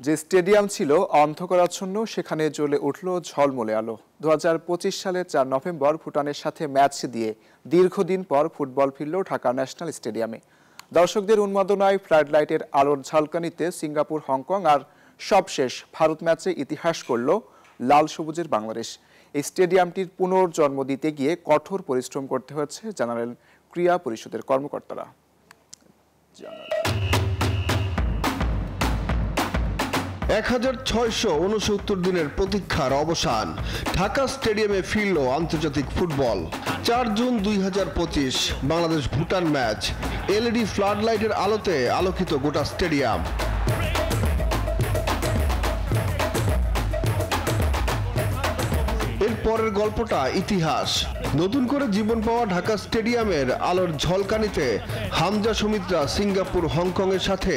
যে স্টেডিয়াম ছিল অন্ধকারাচ্ছন্ন সেখানে জ্বলে উঠল ঝলমলে আলো। 2025 সালের 4 নভেম্বর ভুটানের সাথে ম্যাচ দিয়ে দীর্ঘদিন পর ফুটবল ফিরল ঢাকা ন্যাশনাল স্টেডিয়ামে। দর্শকদের উন্মাদনায় ফ্লাড লাইটের আলোর ঝলকানিতে সিঙ্গাপুর, হংকং আর সবশেষ ভারত ম্যাচে ইতিহাস করল লাল সবুজের বাংলাদেশ। এই স্টেডিয়ামটির পুনর্জন্ম দিতে গিয়ে কঠোর পরিশ্রম করতে হয়েছে জানালেন ক্রীড়া পরিষদের কর্মকর্তারা। 1669 দিনের প্রতীক্ষার অবসান। ঢাকা স্টেডিয়ামে ফিরল আন্তর্জাতিক football. 4 June 2025 Bangladesh Bhutan match. LED flood লাইটের আলোতে আলোকিত গোটা স্টেডিয়াম। এর পরের গল্পটা ইতিহাস। নতুন করে জীবন পাওয়া ঢাকা স্টেডিয়ামের আলোর ঝলকানিতে হামজা সমিতরা সিঙ্গাপুর, হংকং এর সাথে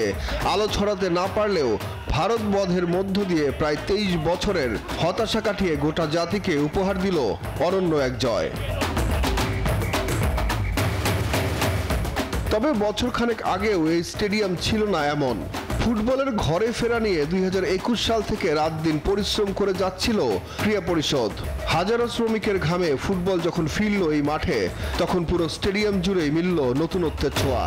আলো ছড়াতে না পারলেও ভারত বধের মধ্য দিয়ে প্রায় 23 বছরের হতাশা কাটিয়ে গোটা জাতিকে উপহার দিল অনন্য এক জয়। তবে বছরখানেক আগেও এই স্টেডিয়াম ছিল না এমন। ফুটবলের ঘরে ফেরা নিয়ে 2021 সাল থেকে রাত দিন পরিশ্রম করে যাচ্ছিল ক্রীড়া পরিষদ। হাজারো শ্রমিকের ঘামে ফুটবল যখন ফিরল এই মাঠে, তখন পুরো স্টেডিয়াম জুড়েই মিলল নতুনত্বের ছোঁয়া।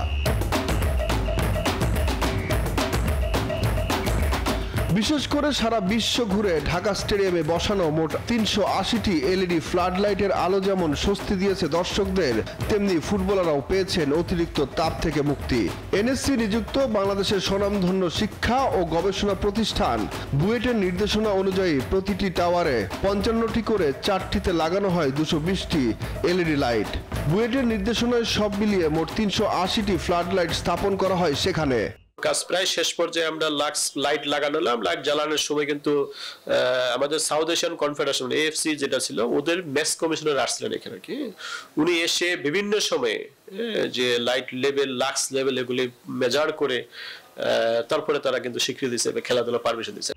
বিশেষ করে সারা বিশ্ব ঘুরে ঢাকা স্টেডিয়ামে বসানো মোট 380টি এলইডি ফ্লাড লাইটের আলো যেমন স্বস্তি দিয়েছে দর্শকদের, তেমনি ফুটবলাররাও পেয়েছেন অতিরিক্ত তাপ থেকে মুক্তি। এনএসসি নিযুক্ত বাংলাদেশের স্বনামধন্য শিক্ষা ও গবেষণা প্রতিষ্ঠান বুয়েটের নির্দেশনা অনুযায়ী প্রতিটি টাওয়ারে 55টি করে 4টিতে লাগানো হয় 220টি এলইডি লাইট। বুয়েটের নির্দেশনায় সব মিলিয়ে মোট 380টি ফ্লাড লাইট স্থাপন করা হয় সেখানে। কাজ প্রায় শেষ পর্যায়ে আমরা লাইট লাগানো হলাম। লাইট জ্বালানোর সময় কিন্তু আমাদের সাউথ এশিয়ান কনফেডারেশন এএফসি যেটা ছিল, ওদের ম্যাচ কমিশনার আসছিলেন এখানে, কি উনি এসে বিভিন্ন সময়ে যে লাইট লেভেল, লাক্স লেভেল এগুলি মেজার করে তারপরে তারা কিন্তু স্বীকৃতি হিসেবে খেলাধুলা পারমিশন দিচ্ছে।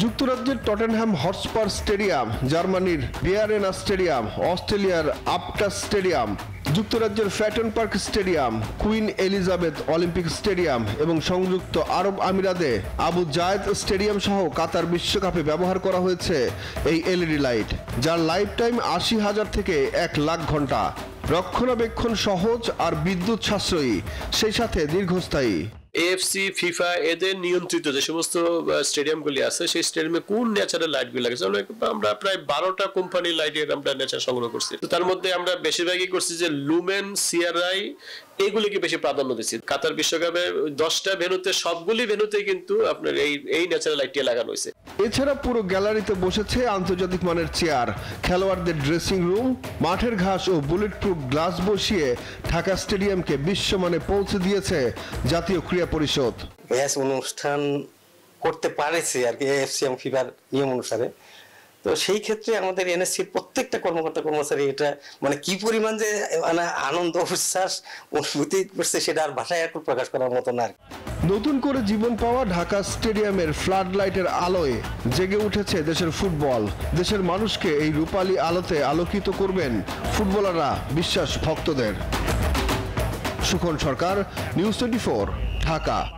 যুক্তরাজ্যের টটেনহ্যাম হটস্পার স্টেডিয়াম, জার্মানির বিয়ারেনা স্টেডিয়াম, অস্ট্রেলিয়ার আপটাস স্টেডিয়াম, যুক্তরাজ্যের ফ্যাটন Park Stadium, Queen Elizabeth Olympic Stadium এবং সংযুক্ত আরব আমিরাতে আবু জায়েদ স্টেডিয়াম সহ কাতার বিশ্বকাপে ব্যবহার করা হয়েছে এই এলইডি লাইট, যার লাইফ টাইম 80,000 থেকে 1 লাখ ঘন্টা। রক্ষণাবেক্ষণ সহজ আর বিদ্যুৎ সাশ্রয়ী, সেই সাথে দীর্ঘস্থায়ী। এএফসি, ফিফা এদের নিয়ন্ত্রিত যে সমস্ত স্টেডিয়ামগুলি আছে, সেই স্টেডিয়ামে কোন ন্যাচারাল লাইটগুলি লাগছে, আমরা প্রায় 12টা কোম্পানির লাইটের আমরা নেচার সংগ্রহ করছি। তো তার মধ্যে আমরা বেশিরভাগই করছি যে লুমেন, সিআরআই এইগুলিকে বেশি প্রাধান্য দিচ্ছি। কাতার বিশ্বকাপে 10টা ভেন্যুতে সবগুলি ভেন্যুতে কিন্তু আপনার এই ন্যাচারাল লাইটটি লাগানো হয়েছে। এছাড়া পুরো গ্যালারিতে বসেছে আন্তর্জাতিক মানের চেয়ার, খেলোয়াড়দের ড্রেসিং রুম, মাঠের ঘাস ও বুলেট প্রুফ গ্লাস বসিয়ে ঢাকা স্টেডিয়ামকে বিশ্বমানে পৌঁছে দিয়েছে জাতীয় ক্রীড়া পরিষদ। ম্যাচ অনুষ্ঠান করতে পারেছে আর কি এএফসি এবং ফিফার নিয়ম অনুসারে। তো সেই ক্ষেত্রে আমাদের এনএসসির প্রত্যেকটা কর্মকর্তা কর্মচারী এটা মানে কি পরিমাণ যে মানে আনন্দ, উচ্ছ্বাস, অনুভূতি করছে সেটা আর ভাষায় এখন প্রকাশ করার মতো না। নতুন করে জীবন পাওয়া ঢাকা স্টেডিয়ামের ফ্লাড লাইটের আলোয় জেগে উঠেছে দেশের ফুটবল। দেশের মানুষকে এই রূপালী আলোতে আলোকিত করবেন ফুটবলাররা, বিশ্বাস ভক্তদের। সুখন সরকার, নিউজ 24, ঢাকা।